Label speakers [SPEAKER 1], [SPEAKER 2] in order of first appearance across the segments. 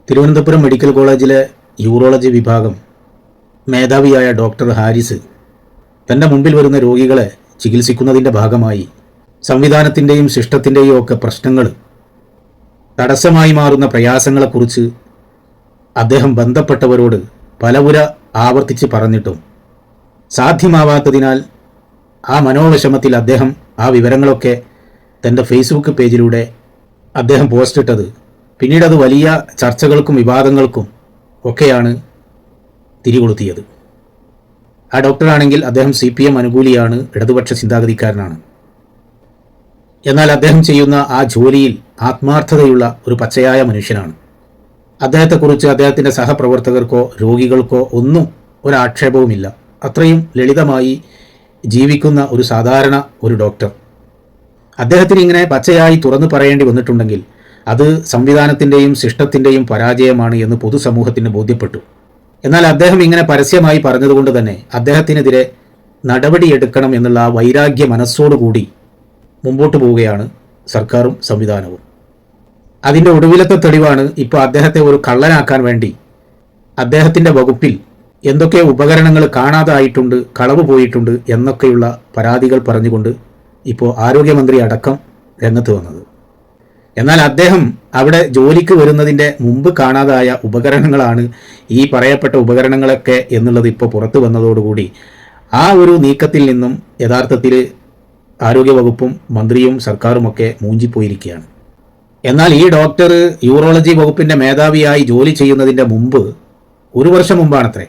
[SPEAKER 1] Thiruvananthapuram medical കോളേജിലെ urology വിഭാഗം മേധാവിയായ doctor Haris തൻ്റെ മുമ്പിൽ വരുന്ന രോഗികളെ ചികിത്സിക്കുന്നതിൻ്റെ ഭാഗമായി സംവിധാനത്തിൻ്റെയും സിസ്റ്റത്തിൻ്റെയും ഒക്കെ പ്രശ്നങ്ങൾ, തടസ്സമായി മാറുന്ന പ്രയാസങ്ങളെക്കുറിച്ച് അദ്ദേഹം ബന്ധപ്പെട്ടവരോട് പലവുര ആവർത്തിച്ച് പറഞ്ഞിട്ടും സാധ്യമാവാത്തതിനാൽ ആ മനോവിഷമത്തിൽ അദ്ദേഹം ആ വിവരങ്ങളൊക്കെ തൻ്റെ ഫേസ്ബുക്ക് പേജിലൂടെ അദ്ദേഹം പോസ്റ്റിട്ടത് പിന്നീട് അത് വലിയ ചർച്ചകൾക്കും വിവാദങ്ങൾക്കും ഒക്കെയാണ് തിരികൊളുത്തിയത്. ആ ഡോക്ടറാണെങ്കിൽ അദ്ദേഹം CPM അനുകൂലിയാണ്, ഇടതുപക്ഷ ചിന്താഗതിക്കാരനാണ്. എന്നാൽ അദ്ദേഹം ചെയ്യുന്ന ആ ജോലിയിൽ ആത്മാർത്ഥതയുള്ള ഒരു പച്ചയായ മനുഷ്യനാണ്. അദ്ദേഹത്തെക്കുറിച്ച് അദ്ദേഹത്തിൻ്റെ സഹപ്രവർത്തകർക്കോ രോഗികൾക്കോ ഒന്നും ഒരാക്ഷേപവുമില്ല. അത്രയും ലളിതമായി ജീവിക്കുന്ന ഒരു സാധാരണ ഒരു ഡോക്ടർ. അദ്ദേഹത്തിന് ഇങ്ങനെ പച്ചയായി തുറന്നു പറയേണ്ടി വന്നിട്ടുണ്ടെങ്കിൽ അത് സംവിധാനത്തിൻ്റെയും സിസ്റ്റത്തിൻ്റെയും പരാജയമാണ് എന്ന് പൊതുസമൂഹത്തിന് ബോധ്യപ്പെട്ടു. എന്നാൽ അദ്ദേഹം ഇങ്ങനെ പരസ്യമായി പറഞ്ഞതുകൊണ്ട് തന്നെ അദ്ദേഹത്തിനെതിരെ നടപടിയെടുക്കണം എന്നുള്ള ആ വൈരാഗ്യ മനസ്സോടുകൂടി മുമ്പോട്ട് പോവുകയാണ് സർക്കാരും സംവിധാനവും. അതിൻ്റെ ഒടുവിലത്തെ തെളിവാണ് ഇപ്പോൾ അദ്ദേഹത്തെ ഒരു കള്ളനാക്കാൻ വേണ്ടി അദ്ദേഹത്തിൻ്റെ വകുപ്പിൽ എന്തൊക്കെ ഉപകരണങ്ങൾ കാണാതായിട്ടുണ്ട്, കളവ് പോയിട്ടുണ്ട് എന്നൊക്കെയുള്ള പരാതികൾ പറഞ്ഞുകൊണ്ട് ഇപ്പോൾ ആരോഗ്യമന്ത്രി അടക്കം രംഗത്ത് വന്നത്. എന്നാൽ അദ്ദേഹം അവിടെ ജോലിക്ക് വരുന്നതിൻ്റെ മുമ്പ് കാണാതായ ഉപകരണങ്ങളാണ് ഈ പറയപ്പെട്ട ഉപകരണങ്ങളൊക്കെ എന്നുള്ളത് ഇപ്പോൾ പുറത്തു വന്നതോടുകൂടി ആ ഒരു നീക്കത്തിൽ നിന്നും യഥാർത്ഥത്തിൽ ആരോഗ്യവകുപ്പും മന്ത്രിയും സർക്കാരുമൊക്കെ മൂഞ്ചിപ്പോയിരിക്കുകയാണ്. എന്നാൽ ഈ ഡോക്ടർ യൂറോളജി വകുപ്പിൻ്റെ മേധാവിയായി ജോലി ചെയ്യുന്നതിൻ്റെ മുമ്പ്, ഒരു വർഷം മുമ്പാണത്രേ,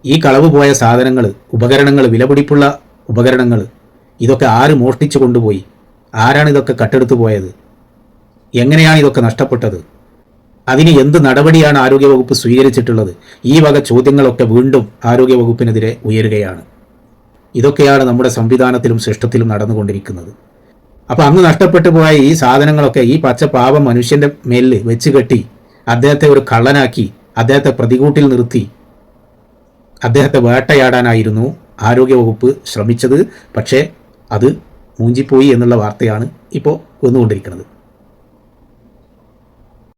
[SPEAKER 1] ഈ കളവ് പോയ സാധനങ്ങൾ, ഉപകരണങ്ങൾ, വിലപിടിപ്പുള്ള ഉപകരണങ്ങൾ, ഇതൊക്കെ ആര് മോഷ്ടിച്ചു കൊണ്ടുപോയി, ആരാണ് ഇതൊക്കെ കട്ടെടുത്തു പോയത്, എങ്ങനെയാണ് ഇതൊക്കെ നഷ്ടപ്പെട്ടത്, അതിന് എന്ത് നടപടിയാണ് ആരോഗ്യവകുപ്പ് സ്വീകരിച്ചിട്ടുള്ളത്, ഈ വക ചോദ്യങ്ങളൊക്കെ വീണ്ടും ആരോഗ്യവകുപ്പിനെതിരെ ഉയരുകയാണ്. ഇതൊക്കെയാണ് നമ്മുടെ സംവിധാനത്തിലും സിസ്റ്റത്തിലും നടന്നുകൊണ്ടിരിക്കുന്നത്. അപ്പോൾ അന്ന് നഷ്ടപ്പെട്ടു പോയ ഈ സാധനങ്ങളൊക്കെ ഈ പച്ചപാവം മനുഷ്യൻ്റെ മേലിൽ വെച്ച് കെട്ടി അദ്ദേഹത്തെ ഒരു കള്ളനാക്കി അദ്ദേഹത്തെ പ്രതികൂട്ടിൽ നിർത്തി അദ്ദേഹത്തെ വേട്ടയാടാനായിരുന്നു ആരോഗ്യവകുപ്പ് ശ്രമിച്ചത്. പക്ഷേ അത് മൂഞ്ചിപ്പോയി എന്നുള്ള വാർത്തയാണ് ഇപ്പോൾ വന്നുകൊണ്ടിരിക്കുന്നത്.